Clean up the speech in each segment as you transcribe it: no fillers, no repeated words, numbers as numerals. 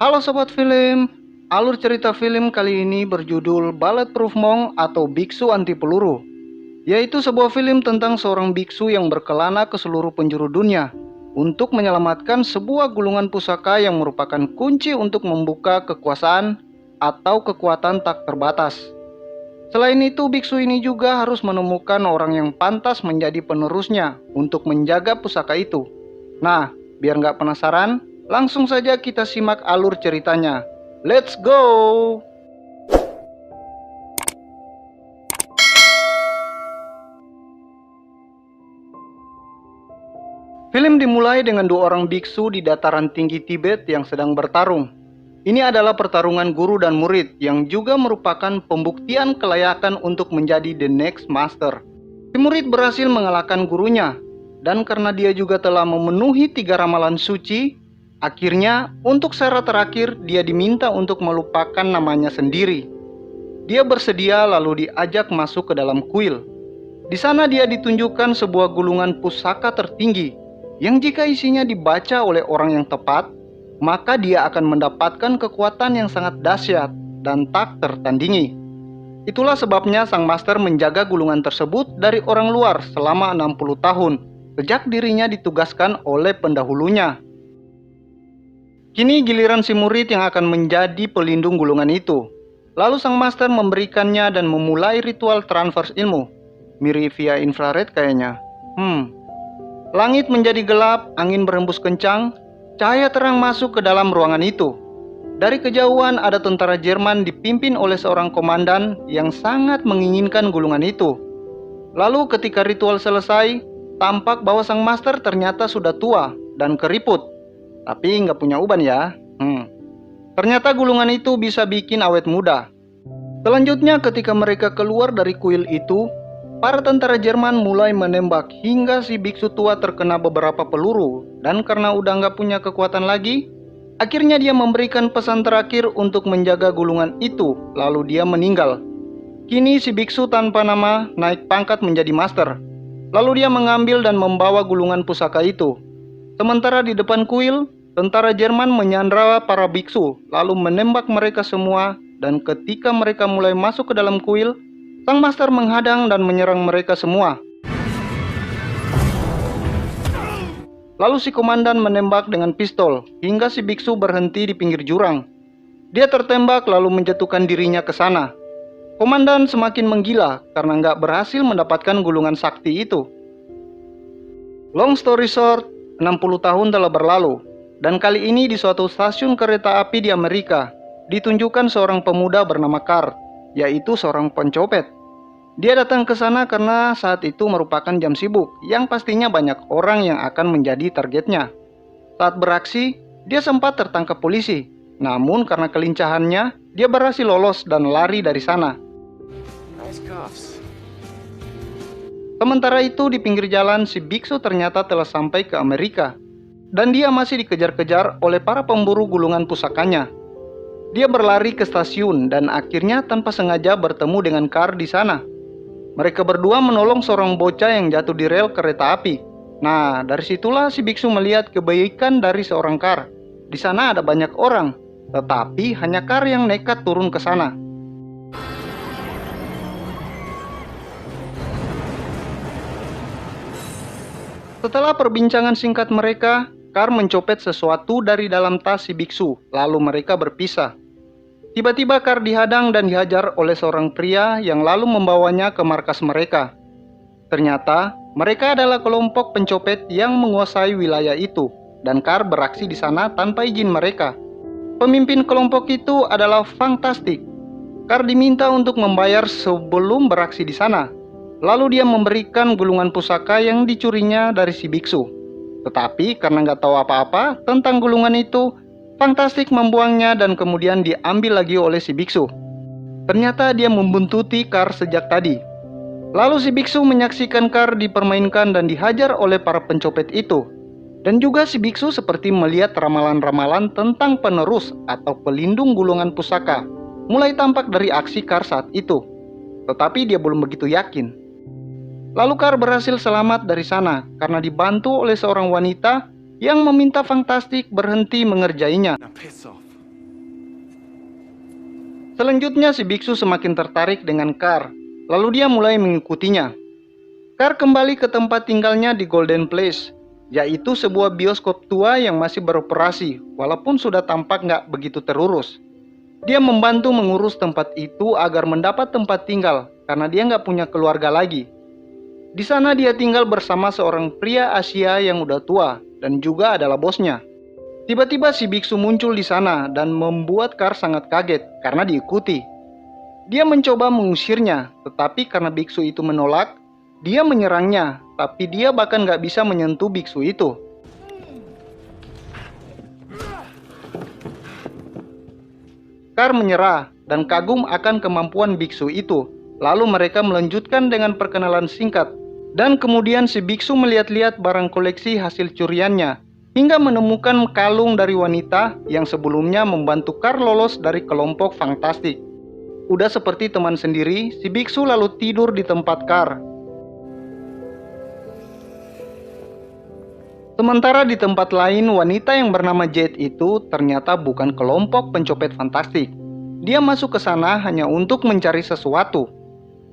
Halo Sobat Film, alur cerita film kali ini berjudul Bulletproof Monk atau Biksu Anti Peluru, yaitu sebuah film tentang seorang biksu yang berkelana ke seluruh penjuru dunia untuk menyelamatkan sebuah gulungan pusaka yang merupakan kunci untuk membuka kekuasaan atau kekuatan tak terbatas. Selain itu, biksu ini juga harus menemukan orang yang pantas menjadi penerusnya untuk menjaga pusaka itu. Nah, biar nggak penasaran, langsung saja kita simak alur ceritanya. Let's go! Film dimulai dengan dua orang biksu di dataran tinggi Tibet yang sedang bertarung. Ini adalah pertarungan guru dan murid yang juga merupakan pembuktian kelayakan untuk menjadi the next master. Si murid berhasil mengalahkan gurunya, dan karena dia juga telah memenuhi 3 ramalan suci, akhirnya untuk syarat terakhir dia diminta untuk melupakan namanya sendiri. Dia bersedia lalu diajak masuk ke dalam kuil. Di sana dia ditunjukkan sebuah gulungan pusaka tertinggi yang jika isinya dibaca oleh orang yang tepat, maka dia akan mendapatkan kekuatan yang sangat dahsyat dan tak tertandingi. Itulah sebabnya sang master menjaga gulungan tersebut dari orang luar selama 60 tahun, sejak dirinya ditugaskan oleh pendahulunya. Kini giliran si murid yang akan menjadi pelindung gulungan itu. Lalu sang master memberikannya dan memulai ritual transfer ilmu. Mirip via infrared kayaknya. Langit menjadi gelap, angin berhembus kencang, cahaya terang masuk ke dalam ruangan itu. Dari kejauhan ada tentara Jerman dipimpin oleh seorang komandan yang sangat menginginkan gulungan itu. Lalu ketika ritual selesai, tampak bahwa sang master ternyata sudah tua dan keriput. Tapi nggak punya uban ya. Ternyata gulungan itu bisa bikin awet muda. Selanjutnya ketika mereka keluar dari kuil itu, para tentara Jerman mulai menembak hingga si biksu tua terkena beberapa peluru, dan karena udah nggak punya kekuatan lagi, akhirnya dia memberikan pesan terakhir untuk menjaga gulungan itu, lalu dia meninggal. Kini si biksu tanpa nama naik pangkat menjadi master. Lalu dia mengambil dan membawa gulungan pusaka itu. Sementara di depan kuil, tentara Jerman menyandra para biksu, lalu menembak mereka semua, dan ketika mereka mulai masuk ke dalam kuil, sang master menghadang dan menyerang mereka semua. Lalu si komandan menembak dengan pistol hingga si biksu berhenti di pinggir jurang. Dia tertembak lalu menjatuhkan dirinya ke sana. Komandan semakin menggila karena nggak berhasil mendapatkan gulungan sakti itu. Long story short, 60 tahun telah berlalu, dan kali ini di suatu stasiun kereta api di Amerika, ditunjukkan seorang pemuda bernama Carl, yaitu seorang pencopet. Dia datang ke sana karena saat itu merupakan jam sibuk yang pastinya banyak orang yang akan menjadi targetnya. Saat beraksi, dia sempat tertangkap polisi. Namun karena kelincahannya, dia berhasil lolos dan lari dari sana. Sementara itu di pinggir jalan, si biksu ternyata telah sampai ke Amerika. Dan dia masih dikejar-kejar oleh para pemburu gulungan pusakanya. Dia berlari ke stasiun dan akhirnya tanpa sengaja bertemu dengan Carl di sana. Mereka berdua menolong seorang bocah yang jatuh di rel kereta api. Nah, dari situlah si biksu melihat kebaikan dari seorang Carl. Di sana ada banyak orang, tetapi hanya Carl yang nekat turun ke sana. Setelah perbincangan singkat mereka, Carl mencopet sesuatu dari dalam tas si biksu, lalu mereka berpisah. Tiba-tiba Carl dihadang dan dihajar oleh seorang pria yang lalu membawanya ke markas mereka. Ternyata mereka adalah kelompok pencopet yang menguasai wilayah itu, dan Carl beraksi di sana tanpa izin mereka. Pemimpin kelompok itu adalah Fantastic. Carl diminta untuk membayar sebelum beraksi di sana. Lalu dia memberikan gulungan pusaka yang dicurinya dari si biksu. Tetapi karena nggak tahu apa-apa tentang gulungan itu, Fantastic membuangnya dan kemudian diambil lagi oleh si biksu. Ternyata dia membuntuti Carl sejak tadi. Lalu si biksu menyaksikan Carl dipermainkan dan dihajar oleh para pencopet itu. Dan juga si biksu seperti melihat ramalan-ramalan tentang penerus atau pelindung gulungan pusaka mulai tampak dari aksi Carl saat itu. Tetapi dia belum begitu yakin. Lalu Carl berhasil selamat dari sana karena dibantu oleh seorang wanita yang meminta Fantastic berhenti mengerjainya. Selanjutnya si biksu semakin tertarik dengan Car, lalu dia mulai mengikutinya. Car kembali ke tempat tinggalnya di Golden Place, yaitu sebuah bioskop tua yang masih beroperasi walaupun sudah tampak nggak begitu terurus. Dia membantu mengurus tempat itu agar mendapat tempat tinggal karena dia nggak punya keluarga lagi. Di sana dia tinggal bersama seorang pria Asia yang udah tua dan juga adalah bosnya. Tiba-tiba si biksu muncul di sana dan membuat Car sangat kaget karena diikuti. Dia mencoba mengusirnya, tetapi karena biksu itu menolak, dia menyerangnya, tapi dia bahkan nggak bisa menyentuh biksu itu. Car menyerah dan kagum akan kemampuan biksu itu. Lalu mereka melanjutkan dengan perkenalan singkat. Dan kemudian si biksu melihat-lihat barang koleksi hasil curiannya, hingga menemukan kalung dari wanita yang sebelumnya membantu Car lolos dari kelompok fantastik. Udah seperti teman sendiri, si biksu lalu tidur di tempat Car. Sementara di tempat lain, wanita yang bernama Jade itu ternyata bukan kelompok pencopet fantastik. Dia masuk ke sana hanya untuk mencari sesuatu.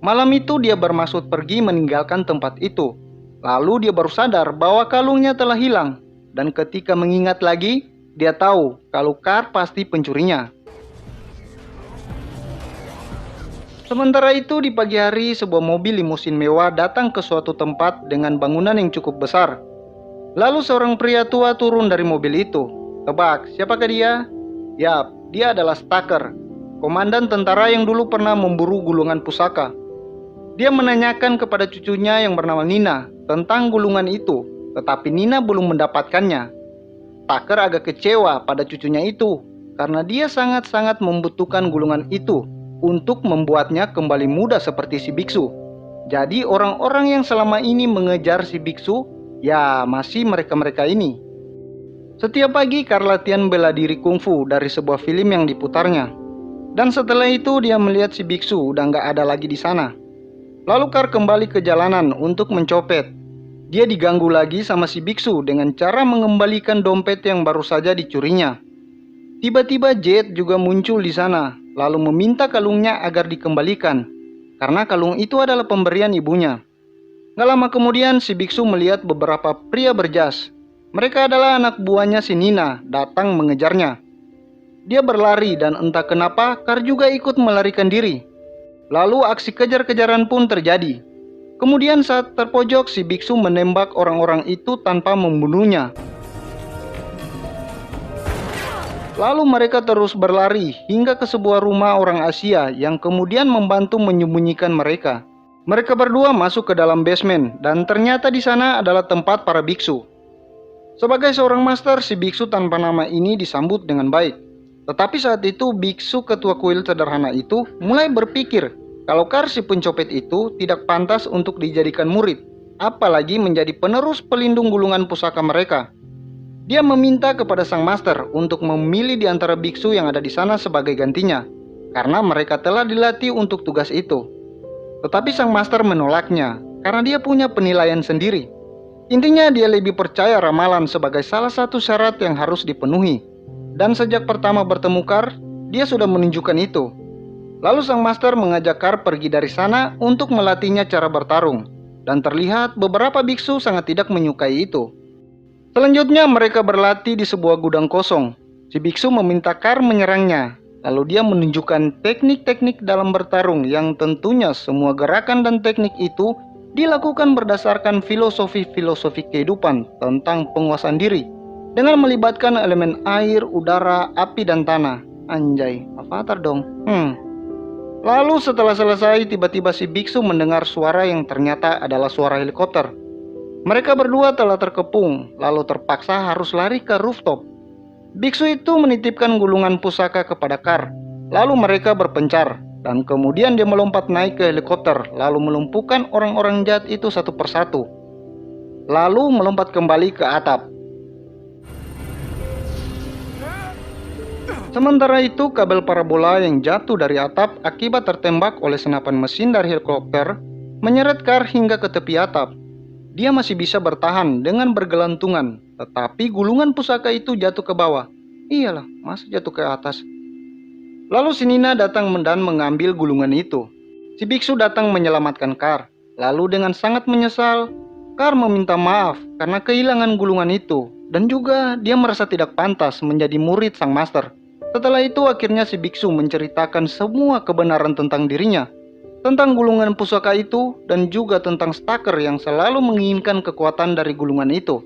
Malam itu dia bermaksud pergi meninggalkan tempat itu. Lalu dia baru sadar bahwa kalungnya telah hilang. Dan ketika mengingat lagi, dia tahu kalau Car pasti pencurinya. Sementara itu di pagi hari, sebuah mobil limusin mewah datang ke suatu tempat dengan bangunan yang cukup besar. Lalu seorang pria tua turun dari mobil itu. Tebak, siapakah dia? Yap, dia adalah Stacker, komandan tentara yang dulu pernah memburu gulungan pusaka. Dia menanyakan kepada cucunya yang bernama Nina tentang gulungan itu, tetapi Nina belum mendapatkannya. Stacker agak kecewa pada cucunya itu, karena dia sangat-sangat membutuhkan gulungan itu untuk membuatnya kembali muda seperti si biksu. Jadi orang-orang yang selama ini mengejar si biksu, ya masih mereka-mereka ini. Setiap pagi Car latihan bela diri kungfu dari sebuah film yang diputarnya. Dan setelah itu dia melihat si biksu udah nggak ada lagi di sana. Lalu Car kembali ke jalanan untuk mencopet. Dia diganggu lagi sama si biksu dengan cara mengembalikan dompet yang baru saja dicurinya. Tiba-tiba Jade juga muncul di sana, lalu meminta kalungnya agar dikembalikan, karena kalung itu adalah pemberian ibunya. Gak lama kemudian si biksu melihat beberapa pria berjas. Mereka adalah anak buahnya si Nina datang mengejarnya. Dia berlari dan entah kenapa Car juga ikut melarikan diri. Lalu aksi kejar-kejaran pun terjadi. Kemudian saat terpojok si biksu menembak orang-orang itu tanpa membunuhnya. Lalu mereka terus berlari hingga ke sebuah rumah orang Asia yang kemudian membantu menyembunyikan mereka. Mereka berdua masuk ke dalam basement dan ternyata di sana adalah tempat para biksu. Sebagai seorang master, si biksu tanpa nama ini disambut dengan baik. Tetapi saat itu biksu ketua kuil sederhana itu mulai berpikir kalau Car si pencopet itu tidak pantas untuk dijadikan murid, apalagi menjadi penerus pelindung gulungan pusaka mereka. Dia meminta kepada sang master untuk memilih di antara biksu yang ada di sana sebagai gantinya, karena mereka telah dilatih untuk tugas itu. Tetapi sang master menolaknya karena dia punya penilaian sendiri. Intinya dia lebih percaya ramalan sebagai salah satu syarat yang harus dipenuhi. Dan sejak pertama bertemu Car, dia sudah menunjukkan itu. Lalu sang master mengajak Car pergi dari sana untuk melatihnya cara bertarung. Dan terlihat beberapa biksu sangat tidak menyukai itu. Selanjutnya mereka berlatih di sebuah gudang kosong. Si biksu meminta Car menyerangnya. Lalu dia menunjukkan teknik-teknik dalam bertarung yang tentunya semua gerakan dan teknik itu dilakukan berdasarkan filosofi-filosofi kehidupan tentang penguasaan diri dengan melibatkan elemen air, udara, api, dan tanah. Anjay, Avatar dong. Lalu setelah selesai, tiba-tiba si biksu mendengar suara yang ternyata adalah suara helikopter. Mereka berdua telah terkepung, lalu terpaksa harus lari ke rooftop. Biksu itu menitipkan gulungan pusaka kepada Car. Lalu mereka berpencar, dan kemudian dia melompat naik ke helikopter, lalu melumpuhkan orang-orang jahat itu satu persatu. Lalu melompat kembali ke atap. Sementara itu, kabel parabola yang jatuh dari atap akibat tertembak oleh senapan mesin dari helikopter menyeret Car hingga ke tepi atap. Dia masih bisa bertahan dengan bergelantungan, tetapi gulungan pusaka itu jatuh ke bawah. Iyalah, masa jatuh ke atas? Lalu si Nina datang dan mengambil gulungan itu. Si biksu datang menyelamatkan Kar. Lalu dengan sangat menyesal, Kar meminta maaf karena kehilangan gulungan itu. Dan juga dia merasa tidak pantas menjadi murid sang master. Setelah itu akhirnya si biksu menceritakan semua kebenaran tentang dirinya, tentang gulungan pusaka itu, dan juga tentang Stacker yang selalu menginginkan kekuatan dari gulungan itu.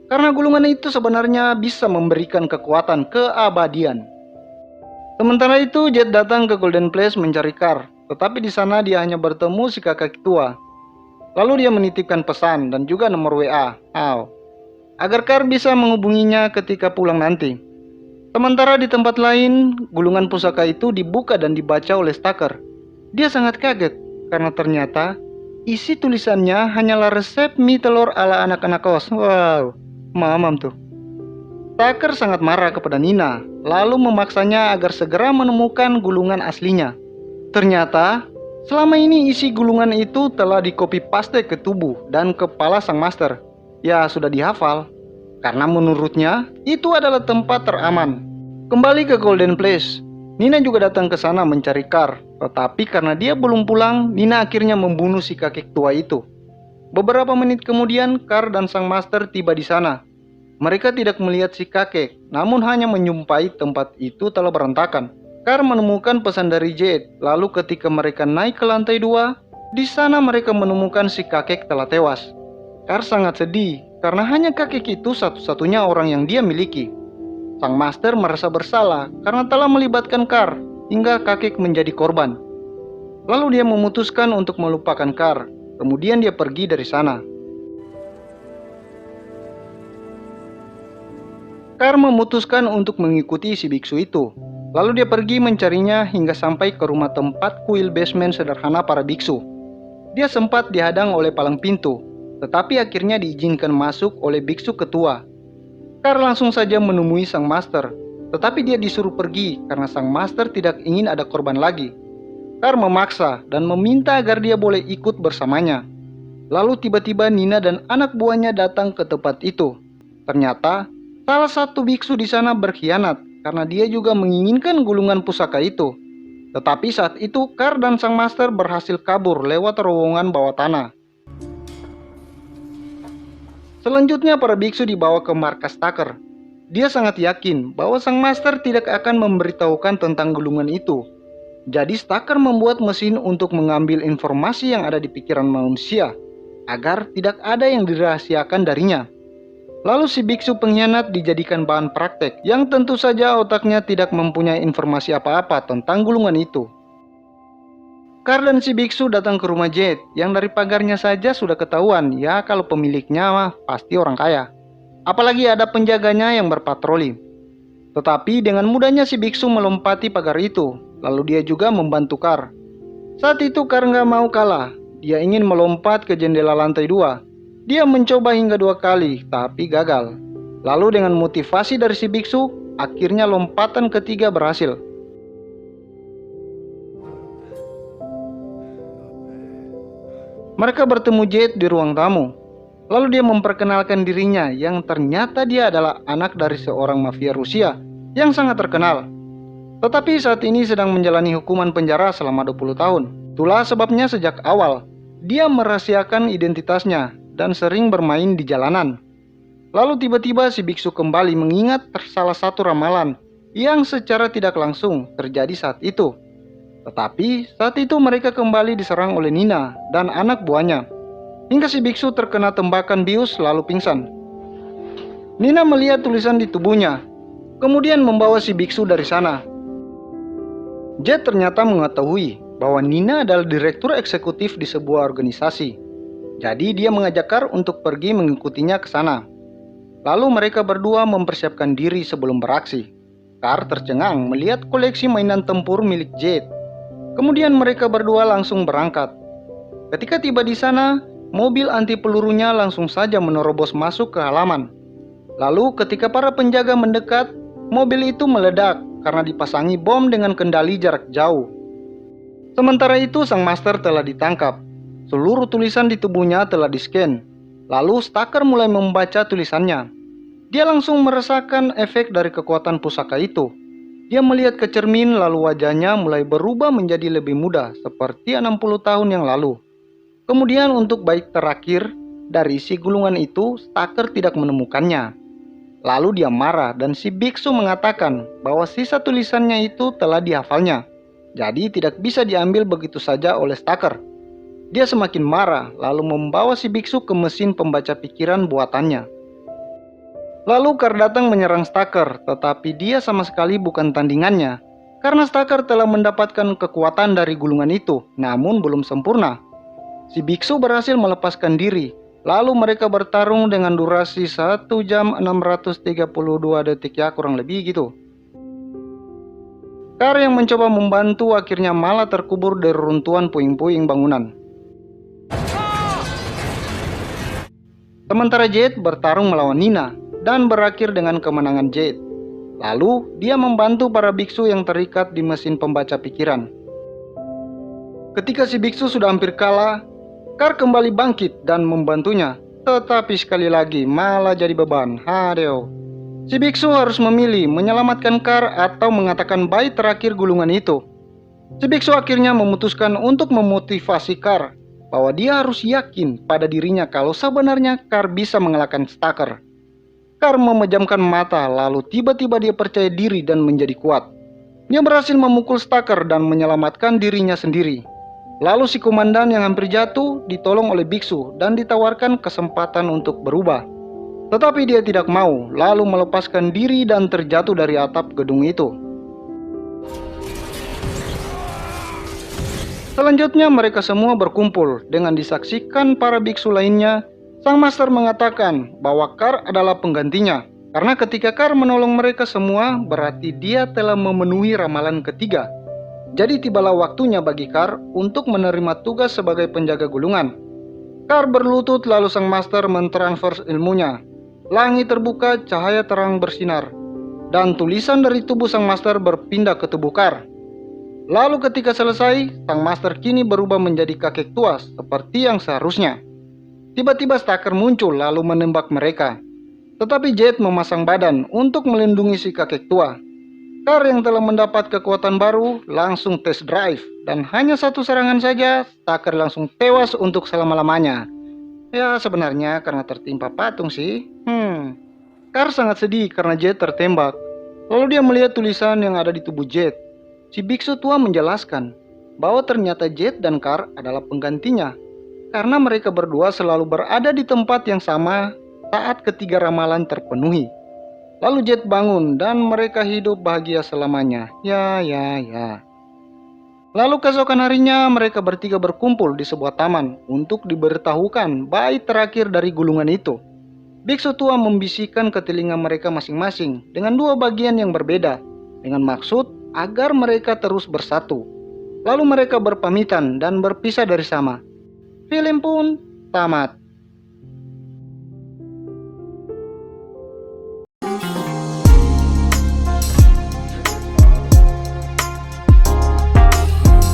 Karena gulungan itu sebenarnya bisa memberikan kekuatan keabadian. Sementara itu Jet datang ke Golden Place mencari Kar, tetapi di sana dia hanya bertemu si kakek tua. Lalu dia menitipkan pesan dan juga nomor WA, agar Kar bisa menghubunginya ketika pulang nanti. Sementara di tempat lain, gulungan pusaka itu dibuka dan dibaca oleh Stacker. Dia sangat kaget karena ternyata isi tulisannya hanyalah resep mie telur ala anak-anak kos. Wow, mamam tuh. Stacker sangat marah kepada Nina, lalu memaksanya agar segera menemukan gulungan aslinya. Ternyata, selama ini isi gulungan itu telah di-copy paste ke tubuh dan kepala sang master. Ya, sudah dihafal. Karena menurutnya, itu adalah tempat teraman. Kembali ke Golden Place, Nina juga datang ke sana mencari Kar. Tetapi karena dia belum pulang, Nina akhirnya membunuh si kakek tua itu. Beberapa menit kemudian, Kar dan sang master tiba di sana. Mereka tidak melihat si kakek, namun hanya menyumpai tempat itu telah berantakan. Kar menemukan pesan dari Jet, lalu ketika mereka naik ke lantai 2, di sana mereka menemukan si kakek telah tewas. Kar sangat sedih, karena hanya kakek itu satu-satunya orang yang dia miliki. Sang master merasa bersalah karena telah melibatkan Kar, hingga kakek menjadi korban. Lalu dia memutuskan untuk melupakan Kar, kemudian dia pergi dari sana. Kar memutuskan untuk mengikuti si biksu itu. Lalu dia pergi mencarinya hingga sampai ke rumah tempat kuil basement sederhana para biksu. Dia sempat dihadang oleh palang pintu, tetapi akhirnya diizinkan masuk oleh biksu ketua. Kar langsung saja menemui sang master, tetapi dia disuruh pergi karena sang master tidak ingin ada korban lagi. Kar memaksa dan meminta agar dia boleh ikut bersamanya. Lalu tiba-tiba Nina dan anak buahnya datang ke tempat itu. Ternyata salah satu biksu di sana berkhianat karena dia juga menginginkan gulungan pusaka itu. Tetapi saat itu Kar dan sang master berhasil kabur lewat terowongan bawah tanah. Selanjutnya para biksu dibawa ke markas Stacker. Dia sangat yakin bahwa sang master tidak akan memberitahukan tentang gulungan itu. Jadi Stacker membuat mesin untuk mengambil informasi yang ada di pikiran manusia, agar tidak ada yang dirahasiakan darinya. Lalu si biksu pengkhianat dijadikan bahan praktek, yang tentu saja otaknya tidak mempunyai informasi apa-apa tentang gulungan itu. Kar dan si biksu datang ke rumah Jet, yang dari pagarnya saja sudah ketahuan ya kalau pemiliknya mah pasti orang kaya. Apalagi ada penjaganya yang berpatroli. Tetapi dengan mudahnya si biksu melompati pagar itu, lalu dia juga membantu Kar. Saat itu Kar nggak mau kalah, dia ingin melompat ke jendela lantai 2. Dia mencoba hingga 2 kali, tapi gagal. Lalu dengan motivasi dari si biksu, akhirnya lompatan ketiga berhasil. Mereka bertemu Jet di ruang tamu. Lalu dia memperkenalkan dirinya yang ternyata dia adalah anak dari seorang mafia Rusia yang sangat terkenal. Tetapi saat ini sedang menjalani hukuman penjara selama 20 tahun. Itulah sebabnya sejak awal dia merahasiakan identitasnya dan sering bermain di jalanan. Lalu tiba-tiba si biksu kembali mengingat salah satu ramalan yang secara tidak langsung terjadi saat itu. Tetapi saat itu mereka kembali diserang oleh Nina dan anak buahnya, hingga si biksu terkena tembakan bius lalu pingsan. Nina melihat tulisan di tubuhnya, kemudian membawa si biksu dari sana. Jet ternyata mengetahui bahwa Nina adalah direktur eksekutif di sebuah organisasi. Jadi dia mengajak Kar untuk pergi mengikutinya ke sana. Lalu mereka berdua mempersiapkan diri sebelum beraksi. Kar tercengang melihat koleksi mainan tempur milik Jet. Kemudian mereka berdua langsung berangkat. Ketika tiba di sana, mobil anti pelurunya langsung saja menerobos masuk ke halaman. Lalu ketika para penjaga mendekat, mobil itu meledak karena dipasangi bom dengan kendali jarak jauh. Sementara itu sang master telah ditangkap. Seluruh tulisan di tubuhnya telah di-scan. Lalu Stacker mulai membaca tulisannya. Dia langsung merasakan efek dari kekuatan pusaka itu. Dia melihat ke cermin lalu wajahnya mulai berubah menjadi lebih muda seperti 60 tahun yang lalu. Kemudian untuk bait terakhir dari si gulungan itu, Staker tidak menemukannya. Lalu dia marah dan si biksu mengatakan bahwa sisa tulisannya itu telah dihafalnya. Jadi tidak bisa diambil begitu saja oleh Staker. Dia semakin marah lalu membawa si biksu ke mesin pembaca pikiran buatannya. Lalu Kar datang menyerang Staker, tetapi dia sama sekali bukan tandingannya. Karena Staker telah mendapatkan kekuatan dari gulungan itu, namun belum sempurna. Si biksu berhasil melepaskan diri, lalu mereka bertarung dengan durasi 1 jam 632 detik ya, kurang lebih gitu. Kar yang mencoba membantu akhirnya malah terkubur dari reruntuhan puing-puing bangunan. Sementara Jade bertarung melawan Nina dan berakhir dengan kemenangan Jade. Lalu dia membantu para biksu yang terikat di mesin pembaca pikiran. Ketika si biksu sudah hampir kalah, Kar kembali bangkit dan membantunya. Tetapi sekali lagi malah jadi beban. Hadeo. Si biksu harus memilih menyelamatkan Kar atau mengatakan bait terakhir gulungan itu. Si biksu akhirnya memutuskan untuk memotivasi Kar bahwa dia harus yakin pada dirinya kalau sebenarnya Kar bisa mengalahkan Staker. Kar memejamkan mata lalu tiba-tiba dia percaya diri dan menjadi kuat. Dia berhasil memukul Staker dan menyelamatkan dirinya sendiri. Lalu si komandan yang hampir jatuh ditolong oleh biksu dan ditawarkan kesempatan untuk berubah. Tetapi dia tidak mau, lalu melepaskan diri dan terjatuh dari atap gedung itu. Selanjutnya mereka semua berkumpul dengan disaksikan para biksu lainnya. Sang master mengatakan bahwa Kar adalah penggantinya. Karena ketika Kar menolong mereka semua, berarti dia telah memenuhi ramalan ketiga. Jadi tibalah waktunya bagi Kar untuk menerima tugas sebagai penjaga gulungan. Kar berlutut lalu sang master mentransfer ilmunya. Langit terbuka, cahaya terang bersinar. Dan tulisan dari tubuh sang master berpindah ke tubuh Kar. Lalu ketika selesai, sang master kini berubah menjadi kakek tua seperti yang seharusnya. Tiba-tiba Staker muncul lalu menembak mereka. Tetapi Jade memasang badan untuk melindungi si kakek tua. Kar yang telah mendapat kekuatan baru langsung test drive. Dan hanya satu serangan saja, Staker langsung tewas untuk selama-lamanya. Ya sebenarnya karena tertimpa patung sih. Kar sangat sedih karena Jade tertembak. Lalu dia melihat tulisan yang ada di tubuh Jade. Si biksu tua menjelaskan bahwa ternyata Jade dan Kar adalah penggantinya. Karena mereka berdua selalu berada di tempat yang sama saat ketiga ramalan terpenuhi. Lalu Jade bangun dan mereka hidup bahagia selamanya. Ya. Lalu keesokan harinya mereka bertiga berkumpul di sebuah taman untuk diberitahukan bait terakhir dari gulungan itu. Biksu tua membisikkan ke telinga mereka masing-masing dengan dua bagian yang berbeda, dengan maksud agar mereka terus bersatu. Lalu mereka berpamitan dan berpisah dari sama. Film pun tamat.